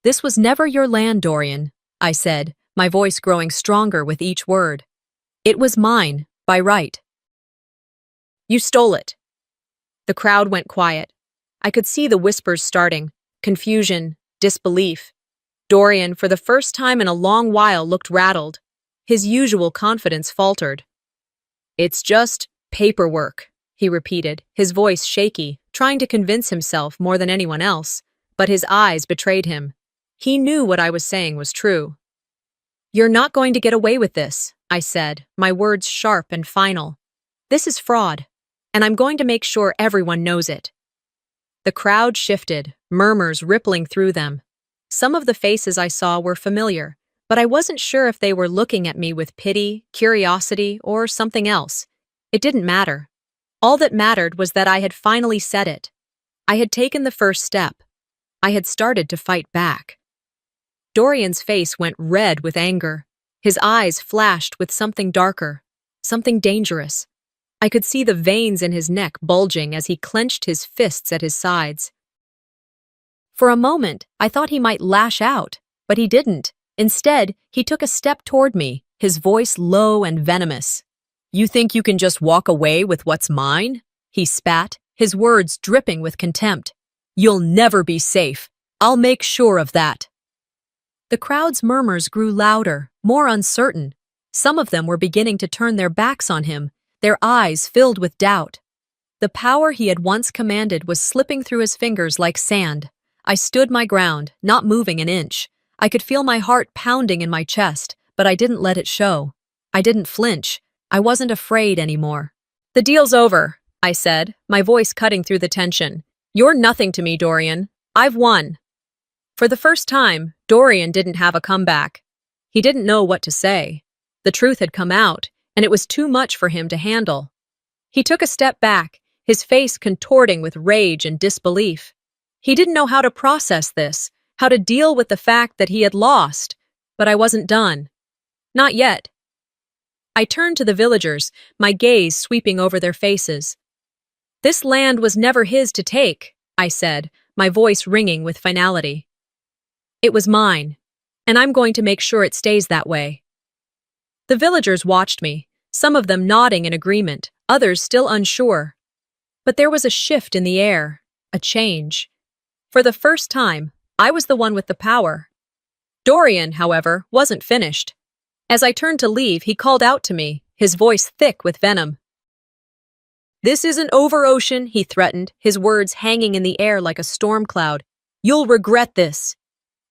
This was never your land, Dorian, I said, my voice growing stronger with each word. It was mine, by right. You stole it. The crowd went quiet. I could see the whispers starting, confusion, disbelief. Dorian, for the first time in a long while, looked rattled. His usual confidence faltered. It's just paperwork, he repeated, his voice shaky, trying to convince himself more than anyone else, but his eyes betrayed him. He knew what I was saying was true. You're not going to get away with this, I said, my words sharp and final. This is fraud, and I'm going to make sure everyone knows it. The crowd shifted, murmurs rippling through them. Some of the faces I saw were familiar, but I wasn't sure if they were looking at me with pity, curiosity, or something else. It didn't matter. All that mattered was that I had finally said it. I had taken the first step. I had started to fight back. Dorian's face went red with anger. His eyes flashed with something darker, something dangerous. I could see the veins in his neck bulging as he clenched his fists at his sides. For a moment, I thought he might lash out, but he didn't. Instead, he took a step toward me, his voice low and venomous. You think you can just walk away with what's mine? He spat, his words dripping with contempt. You'll never be safe. I'll make sure of that. The crowd's murmurs grew louder, more uncertain. Some of them were beginning to turn their backs on him, their eyes filled with doubt. The power he had once commanded was slipping through his fingers like sand. I stood my ground, not moving an inch. I could feel my heart pounding in my chest, but I didn't let it show. I didn't flinch. I wasn't afraid anymore. The deal's over, I said, my voice cutting through the tension. You're nothing to me, Dorian. I've won. For the first time, Dorian didn't have a comeback. He didn't know what to say. The truth had come out, and it was too much for him to handle. He took a step back, his face contorting with rage and disbelief. He didn't know how to process this, how to deal with the fact that he had lost, but I wasn't done. Not yet. I turned to the villagers, my gaze sweeping over their faces. This land was never his to take, I said, my voice ringing with finality. It was mine, and I'm going to make sure it stays that way. The villagers watched me, some of them nodding in agreement, others still unsure. But there was a shift in the air, a change. For the first time, I was the one with the power. Dorian, however, wasn't finished. As I turned to leave, he called out to me, his voice thick with venom. This isn't over, Ocean, he threatened, his words hanging in the air like a storm cloud. You'll regret this.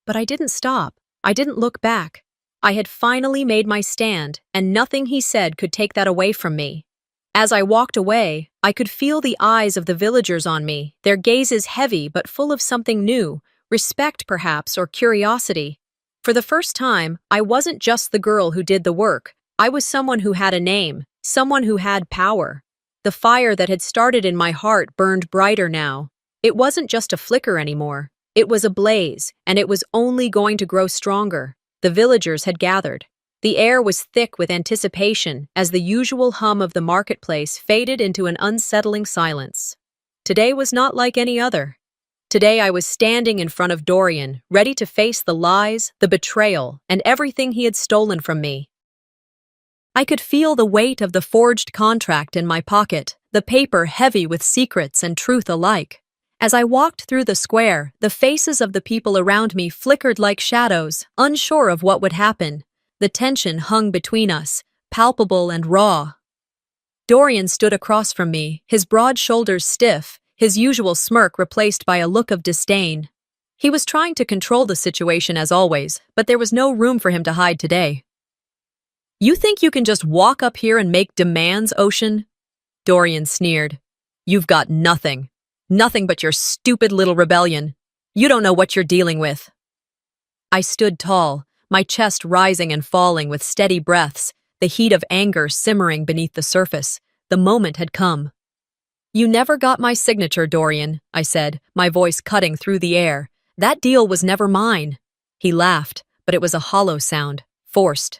But I didn't stop. I didn't look back. I had finally made my stand, and nothing he said could take that away from me. As I walked away, I could feel the eyes of the villagers on me, their gazes heavy but full of something new, respect perhaps, or curiosity. For the first time, I wasn't just the girl who did the work. I was someone who had a name, someone who had power. The fire that had started in my heart burned brighter now. It wasn't just a flicker anymore. It was a blaze, and it was only going to grow stronger. The villagers had gathered. The air was thick with anticipation as the usual hum of the marketplace faded into an unsettling silence. Today was not like any other. Today I was standing in front of Dorian, ready to face the lies, the betrayal, and everything he had stolen from me. I could feel the weight of the forged contract in my pocket, the paper heavy with secrets and truth alike. As I walked through the square, the faces of the people around me flickered like shadows, unsure of what would happen. The tension hung between us, palpable and raw. Dorian stood across from me, his broad shoulders stiff, his usual smirk replaced by a look of disdain. He was trying to control the situation as always, but there was no room for him to hide today. You think you can just walk up here and make demands, Ocean? Dorian sneered. You've got nothing. Nothing but your stupid little rebellion. You don't know what you're dealing with. I stood tall, my chest rising and falling with steady breaths, the heat of anger simmering beneath the surface. The moment had come. You never got my signature, Dorian, I said, my voice cutting through the air. That deal was never mine. He laughed, but it was a hollow sound, forced.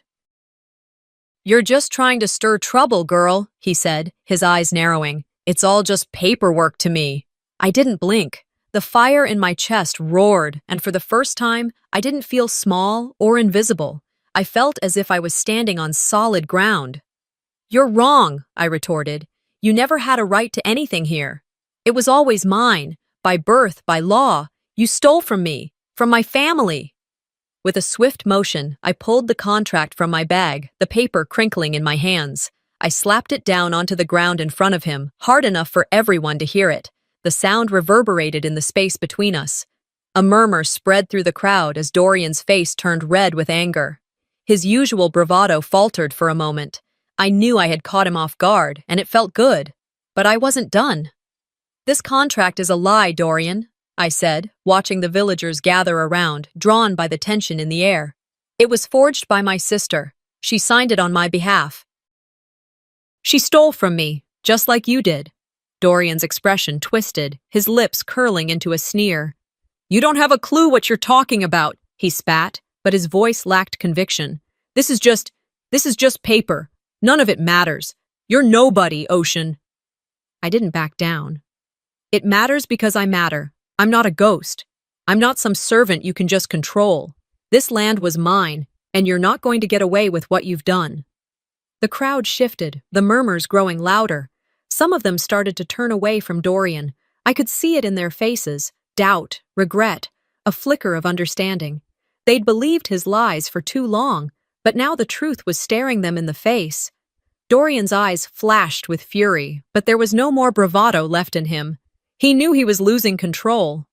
You're just trying to stir trouble, girl, he said, his eyes narrowing. It's all just paperwork to me. I didn't blink. The fire in my chest roared, and for the first time, I didn't feel small or invisible. I felt as if I was standing on solid ground. You're wrong, I retorted. You never had a right to anything here. It was always mine, by birth, by law. You stole from me, from my family. With a swift motion, I pulled the contract from my bag, the paper crinkling in my hands. I slapped it down onto the ground in front of him, hard enough for everyone to hear it. The sound reverberated in the space between us. A murmur spread through the crowd as Dorian's face turned red with anger. His usual bravado faltered for a moment. I knew I had caught him off guard, and it felt good. But I wasn't done. This contract is a lie, Dorian, I said, watching the villagers gather around, drawn by the tension in the air. It was forged by my sister. She signed it on my behalf. She stole from me, just like you did. Dorian's expression twisted, his lips curling into a sneer. You don't have a clue what you're talking about, he spat, but his voice lacked conviction. This is just paper. None of it matters. You're nobody, Ocean. I didn't back down. It matters because I matter. I'm not a ghost. I'm not some servant you can just control. This land was mine, and you're not going to get away with what you've done. The crowd shifted, the murmurs growing louder. Some of them started to turn away from Dorian. I could see it in their faces, doubt, regret, a flicker of understanding. They'd believed his lies for too long, but now the truth was staring them in the face. Dorian's eyes flashed with fury, but there was no more bravado left in him. He knew he was losing control.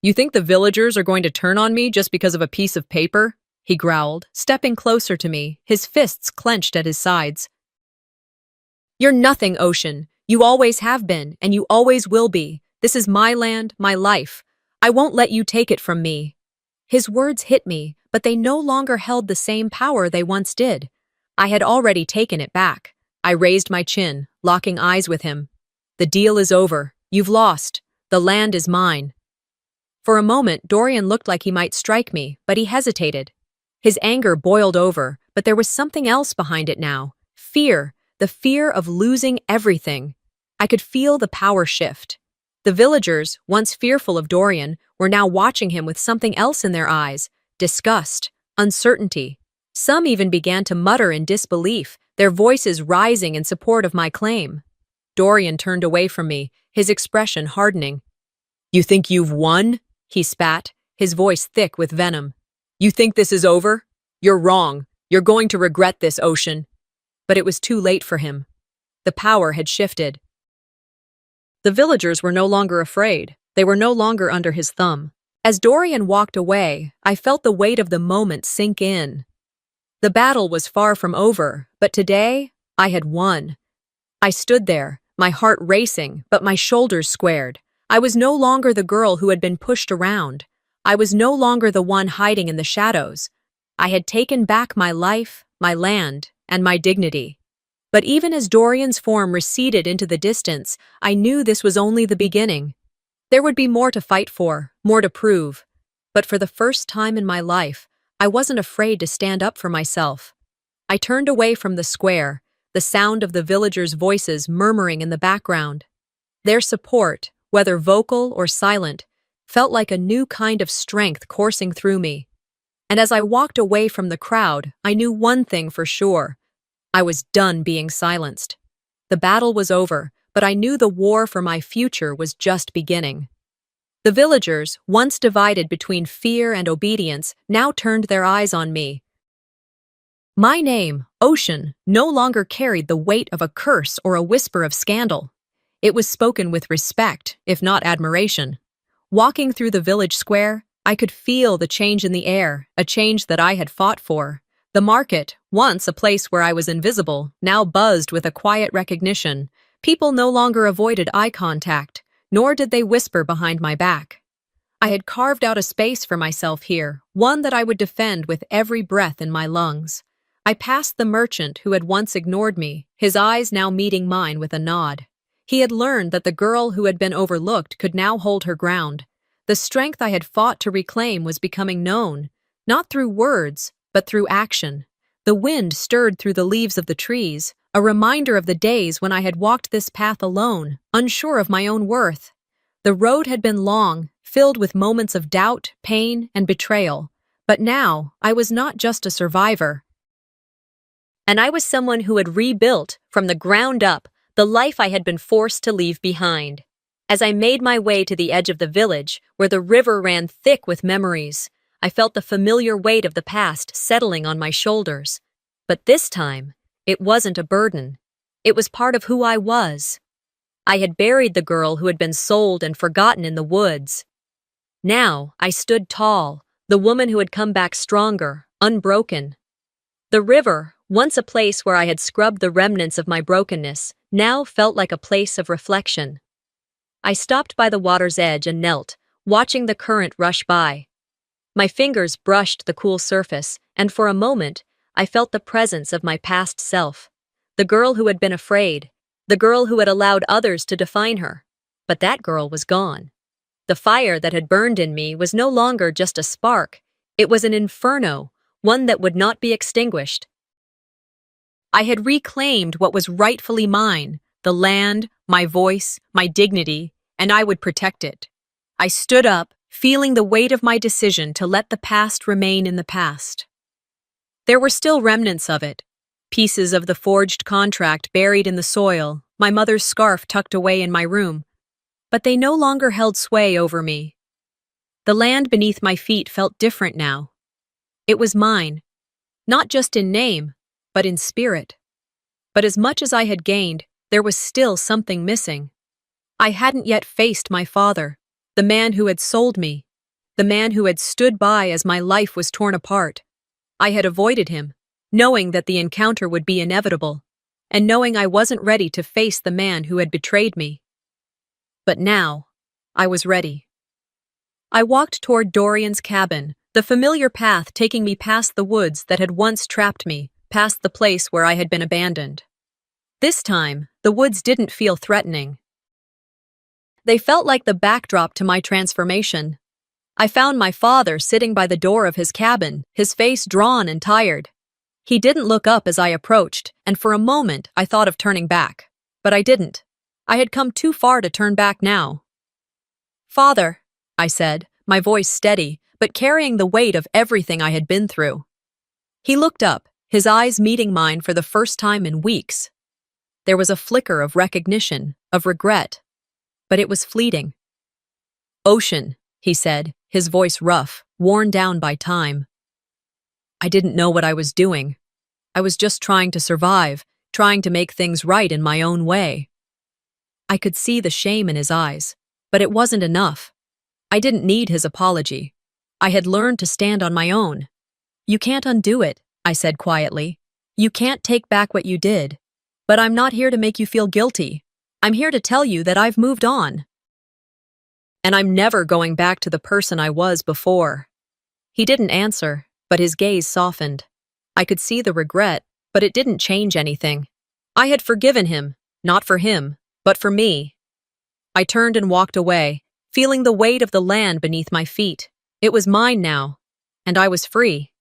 You think the villagers are going to turn on me just because of a piece of paper? He growled, stepping closer to me, his fists clenched at his sides. You're nothing, Ocean. You always have been, and you always will be. This is my land, my life. I won't let you take it from me. His words hit me, but they no longer held the same power they once did. I had already taken it back. I raised my chin, locking eyes with him. The deal is over. You've lost. The land is mine. For a moment, Dorian looked like he might strike me, but he hesitated. His anger boiled over, but there was something else behind it now. Fear. The fear of losing everything. I could feel the power shift. The villagers, once fearful of Dorian, were now watching him with something else in their eyes. Disgust. Uncertainty. Some even began to mutter in disbelief, their voices rising in support of my claim. Dorian turned away from me, his expression hardening. You think you've won? He spat, his voice thick with venom. You think this is over? You're wrong. You're going to regret this, Ocean. But it was too late for him. The power had shifted. The villagers were no longer afraid. They were no longer under his thumb. As Dorian walked away, I felt the weight of the moment sink in. The battle was far from over, but today, I had won. I stood there, my heart racing, but my shoulders squared. I was no longer the girl who had been pushed around. I was no longer the one hiding in the shadows. I had taken back my life, my land, and my dignity. But even as Dorian's form receded into the distance, I knew this was only the beginning. There would be more to fight for, more to prove. But for the first time in my life, I wasn't afraid to stand up for myself. I turned away from the square, the sound of the villagers' voices murmuring in the background. Their support, whether vocal or silent, felt like a new kind of strength coursing through me. And as I walked away from the crowd, I knew one thing for sure. I was done being silenced. The battle was over, but I knew the war for my future was just beginning. The villagers, once divided between fear and obedience, now turned their eyes on me. My name, Ocean, no longer carried the weight of a curse or a whisper of scandal. It was spoken with respect, if not admiration. Walking through the village square, I could feel the change in the air, a change that I had fought for. The market, once a place where I was invisible, now buzzed with a quiet recognition. People no longer avoided eye contact, nor did they whisper behind my back. I had carved out a space for myself here, one that I would defend with every breath in my lungs. I passed the merchant who had once ignored me, his eyes now meeting mine with a nod. He had learned that the girl who had been overlooked could now hold her ground. The strength I had fought to reclaim was becoming known, not through words, but through action. The wind stirred through the leaves of the trees, a reminder of the days when I had walked this path alone, unsure of my own worth. The road had been long, filled with moments of doubt, pain, and betrayal, but now I was not just a survivor. And I was someone who had rebuilt, from the ground up, the life I had been forced to leave behind. As I made my way to the edge of the village, where the river ran thick with memories, I felt the familiar weight of the past settling on my shoulders. But this time, it wasn't a burden. It was part of who I was. I had buried the girl who had been sold and forgotten in the woods. Now, I stood tall, the woman who had come back stronger, unbroken. The river, once a place where I had scrubbed the remnants of my brokenness, now felt like a place of reflection. I stopped by the water's edge and knelt, watching the current rush by. My fingers brushed the cool surface, and for a moment, I felt the presence of my past self. The girl who had been afraid, the girl who had allowed others to define her. But that girl was gone. The fire that had burned in me was no longer just a spark. It was an inferno, one that would not be extinguished. I had reclaimed what was rightfully mine, the land, my voice, my dignity, and I would protect it. I stood up, feeling the weight of my decision to let the past remain in the past. There were still remnants of it, pieces of the forged contract buried in the soil, my mother's scarf tucked away in my room, but they no longer held sway over me. The land beneath my feet felt different now. It was mine, not just in name, but in spirit. But as much as I had gained, there was still something missing. I hadn't yet faced my father, the man who had sold me, the man who had stood by as my life was torn apart. I had avoided him, knowing that the encounter would be inevitable, and knowing I wasn't ready to face the man who had betrayed me. But now, I was ready. I walked toward Dorian's cabin, the familiar path taking me past the woods that had once trapped me, past the place where I had been abandoned. This time, the woods didn't feel threatening. They felt like the backdrop to my transformation. I found my father sitting by the door of his cabin, his face drawn and tired. He didn't look up as I approached, and for a moment I thought of turning back. But I didn't. I had come too far to turn back now. "Father," I said, my voice steady, but carrying the weight of everything I had been through. He looked up, his eyes meeting mine for the first time in weeks. There was a flicker of recognition, of regret, but it was fleeting. "Ocean," he said, his voice rough, worn down by time. I didn't know what I was doing. I was just trying to survive, trying to make things right in my own way. I could see the shame in his eyes, but it wasn't enough. I didn't need his apology. I had learned to stand on my own. "You can't undo it," I said quietly. "You can't take back what you did. But I'm not here to make you feel guilty. I'm here to tell you that I've moved on. And I'm never going back to the person I was before." He didn't answer, but his gaze softened. I could see the regret, but it didn't change anything. I had forgiven him, not for him, but for me. I turned and walked away, feeling the weight of the land beneath my feet. It was mine now, and I was free.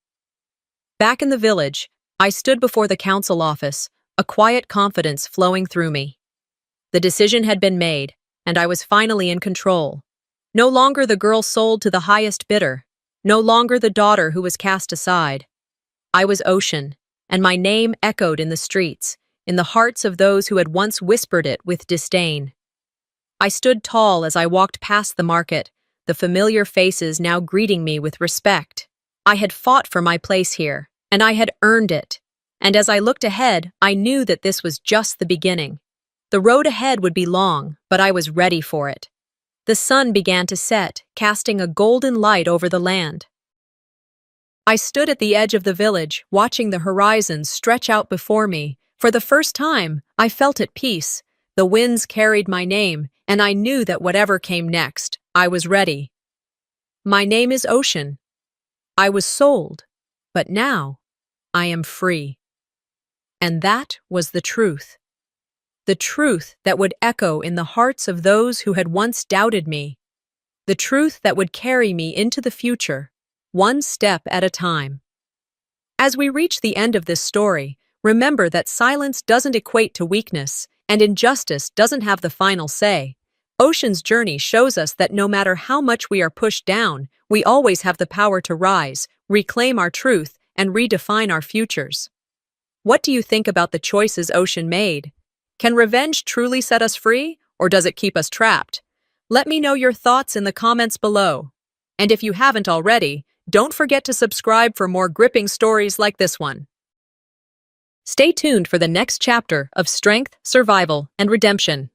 Back in the village, I stood before the council office, a quiet confidence flowing through me. The decision had been made, and I was finally in control. No longer the girl sold to the highest bidder, no longer the daughter who was cast aside. I was Ocean, and my name echoed in the streets, in the hearts of those who had once whispered it with disdain. I stood tall as I walked past the market, the familiar faces now greeting me with respect. I had fought for my place here, and I had earned it. And as I looked ahead, I knew that this was just the beginning. The road ahead would be long, but I was ready for it. The sun began to set, casting a golden light over the land. I stood at the edge of the village, watching the horizon stretch out before me. For the first time, I felt at peace. The winds carried my name, and I knew that whatever came next, I was ready. My name is Ocean. I was sold, but now I am free. And that was the truth. The truth that would echo in the hearts of those who had once doubted me. The truth that would carry me into the future, one step at a time. As we reach the end of this story, Remember that silence doesn't equate to weakness, and injustice doesn't have the final say. Ocean's journey shows us that no matter how much we are pushed down, we always have the power to rise, reclaim our truth, and redefine our futures. What do you think about the choices Ocean made? Can revenge truly set us free, or does it keep us trapped? Let me know your thoughts in the comments below. And if you haven't already, don't forget to subscribe for more gripping stories like this one. Stay tuned for the next chapter of strength, survival, and redemption.